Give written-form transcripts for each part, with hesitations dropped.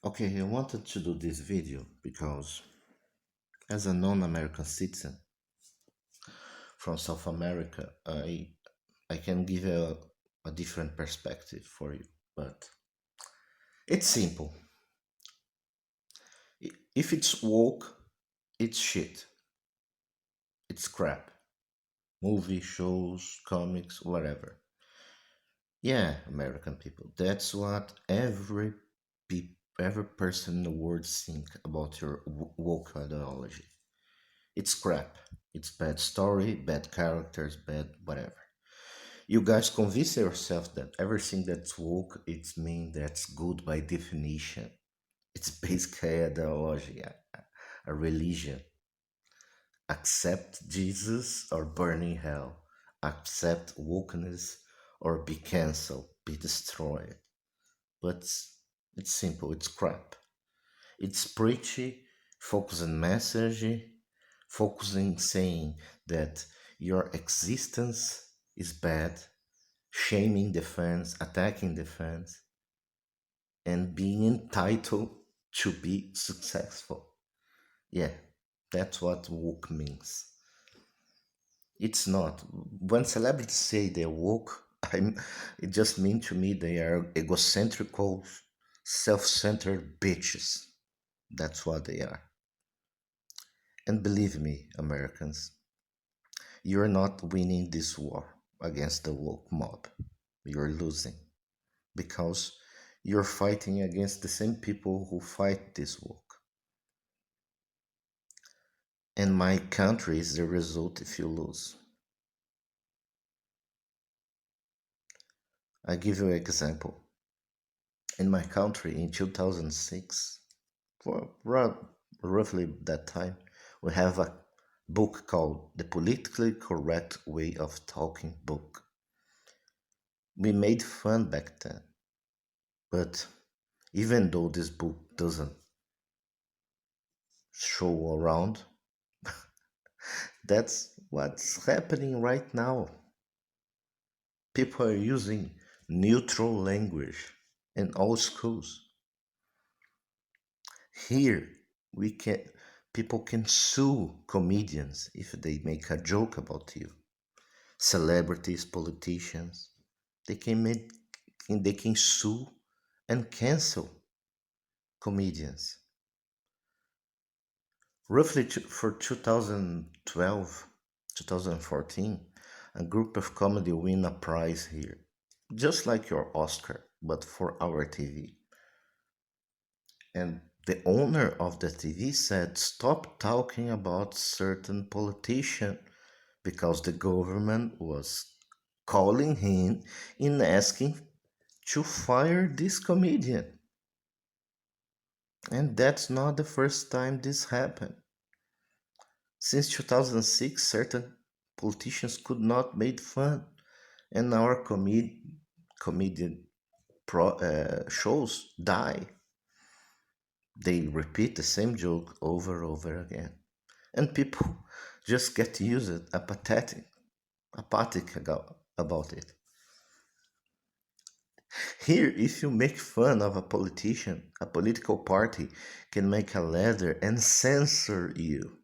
Okay, I wanted to do this video because as a non-American citizen from South America, I can give a different perspective for you. But it's simple. If it's woke, it's shit. It's crap. Movie, shows, comics, whatever. Yeah, American people. That's what every person in the world think about your woke ideology. It's crap. It's bad story, bad characters, bad whatever. You guys convince yourself that everything that's woke, it's mean that's good by definition. It's basically ideology, a religion. Accept Jesus or burn in hell. Accept wokeness or be cancelled, be destroyed. But it's simple, it's crap. It's preachy, focusing message, focusing saying that your existence is bad, shaming the fans, attacking the fans, and being entitled to be successful. Yeah, that's what woke means. It's not. When celebrities say they're woke, it just means to me they are egocentrical, self-centered bitches. That's what they are. And believe me, Americans, you're not winning this war against the woke mob. You're losing because you're fighting against the same people who fight this woke. And my country is the result if you lose. I give you an example. In my country in 2006, for roughly that time, we have a book called The Politically Correct Way of Talking book. We made fun back then, but even though this book doesn't show around, that's what's happening right now. People are using neutral language in all schools. Here, we can people can sue comedians if they make a joke about you. Celebrities, politicians, they can make they can sue and cancel comedians. Roughly for 2012, 2014, a group of comedy win a prize here, just like your Oscar, but for our TV. And the owner of the TV said, stop talking about certain politician because the government was calling him and asking to fire this comedian. And that's not the first time this happened. Since 2006, certain politicians could not make fun, and our comedian shows die. They repeat the same joke over and over again, and people just get used, apathic about it. Here, if you make fun of a politician, a political party can make a letter and censor you.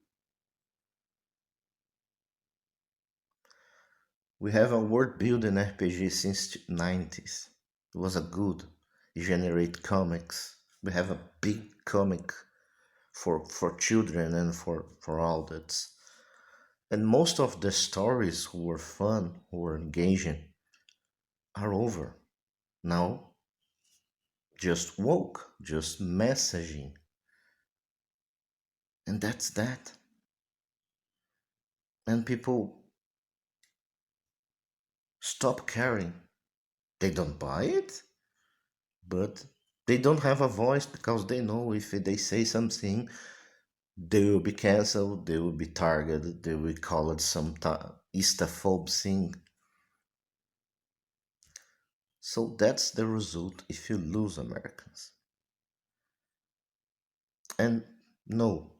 We have a word building RPG since 90s. It was a good. You generate comics. We have a big comic for children and for adults. And most of the stories who were fun, who were engaging, are over. Now, just woke, just messaging. And that's that. And people stop caring. They don't buy it, but they don't have a voice because they know if they say something, they will be cancelled, they will be targeted, they will call it some Istaphobe thing. So that's the result if you lose Americans. And no,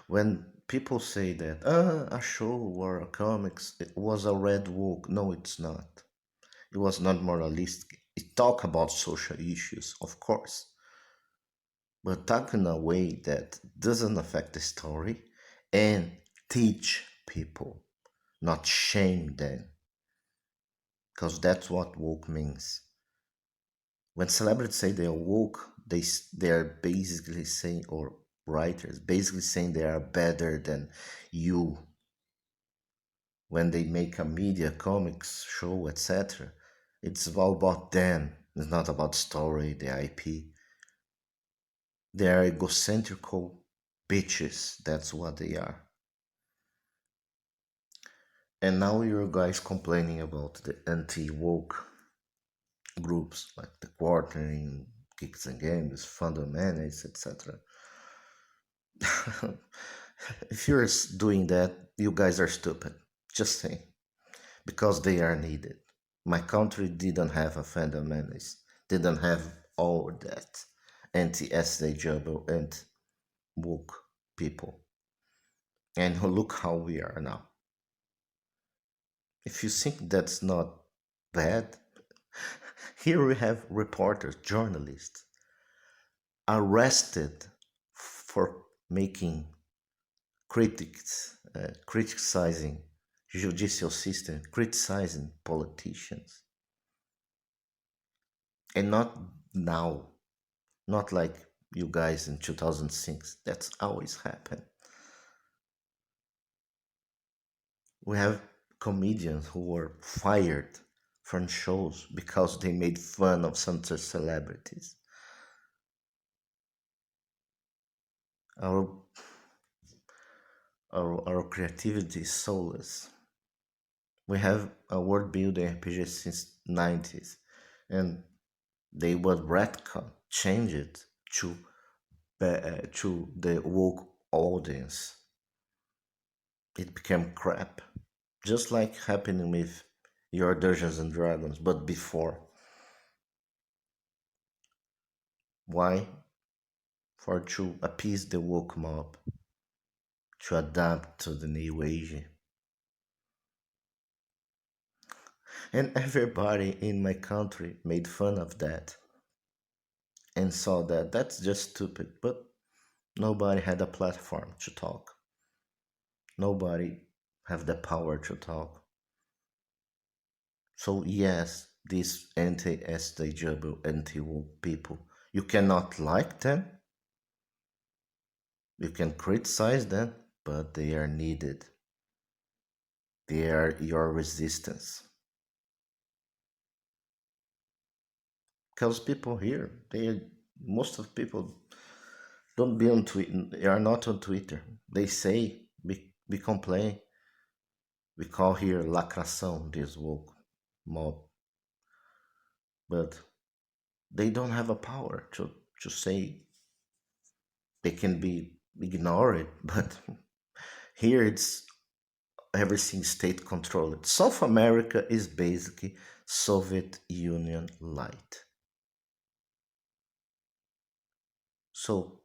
when people say that a show or a comics it was a red woke, no, it's not. It was not moralistic. It talk about social issues, of course, but talk in a way that doesn't affect the story and teach people, not shame them, because that's what woke means. When celebrities say they are woke, they are basically saying, or writers basically saying they are better than you. When they make a media, comics, show, etc., it's all about them. It's not about story, the IP. They are egocentrical bitches. That's what they are. And now you guys complaining about the anti-woke groups like the Quartering, Kicks and Games, Fundamentals, etc. If you're doing that, you guys are stupid. Just saying. Because they are needed. My country didn't have a fundamentals, didn't have all that anti-SJW and woke people. And look how we are now. If you think that's not bad, here we have reporters, journalists arrested for making critics, criticizing judicial system, criticizing politicians, and not now, not like you guys in 2006. That's always happened. We have comedians who were fired from shows because they made fun of some celebrities. Our, our creativity is soulless. We have a world building RPG since 90s, and they would retcon, change it to the woke audience. It became crap, just like happening with your Dungeons and Dragons, but before. Why? For to appease the woke mob, to adapt to the new age. And everybody in my country made fun of that and saw that that's just stupid, but nobody had a platform to talk. Nobody have the power to talk. So yes, these anti-SJW, anti-woke people, you cannot like them, you can criticize them, but they are needed. They are your resistance. Because people here, most of people don't be on Twitter. They are not on Twitter. They say we complain. We call here lacração, this woke mob, but they don't have a power to say. They can be ignored, but here it's everything state controlled. South America is basically Soviet Union light. So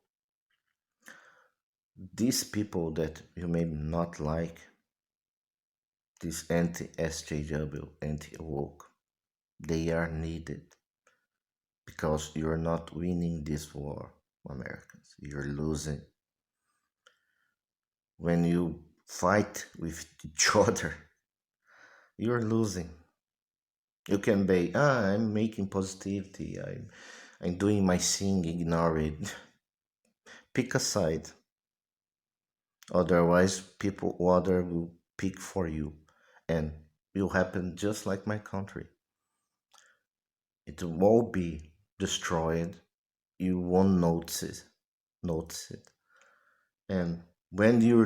these people that you may not like, this anti-SJW, anti-woke, they are needed because you're not winning this war, Americans. You're losing. When you fight with each other, you're losing. You can be, I'm making positivity, I'm doing my thing, ignore it. Pick a side. Otherwise, people other will pick for you. And it will happen just like my country. It will be destroyed. You won't notice it. And when you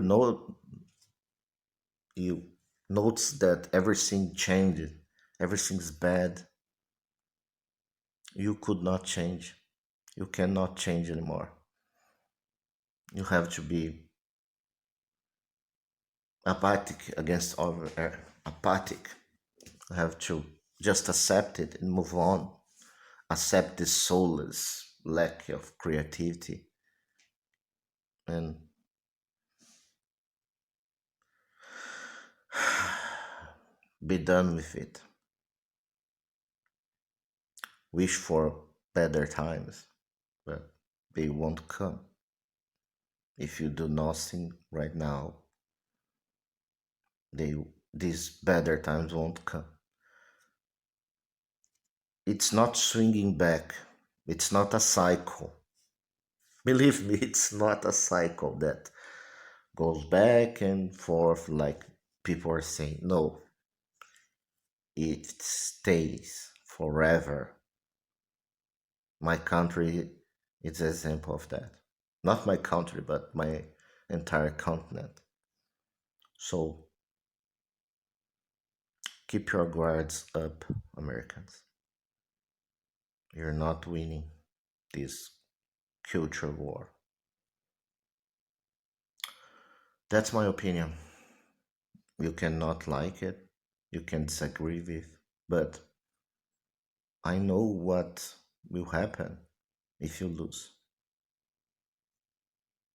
notice that everything changed, everything's bad, you could not change. You cannot change anymore. You have to be apathic against other apathic. You have to just accept it and move on. Accept this soulless lack of creativity and be done with it. Wish for better times, but they won't come. If you do nothing right now, they these better times won't come. It's not swinging back. It's not a cycle. Believe me, it's not a cycle that goes back and forth like people are saying. No, it stays forever. My country is an example of that. Not my country, but my entire continent. So keep your guards up, Americans. You're not winning this culture war. That's my opinion. You cannot like it, you can disagree with, but I know what will happen if you lose.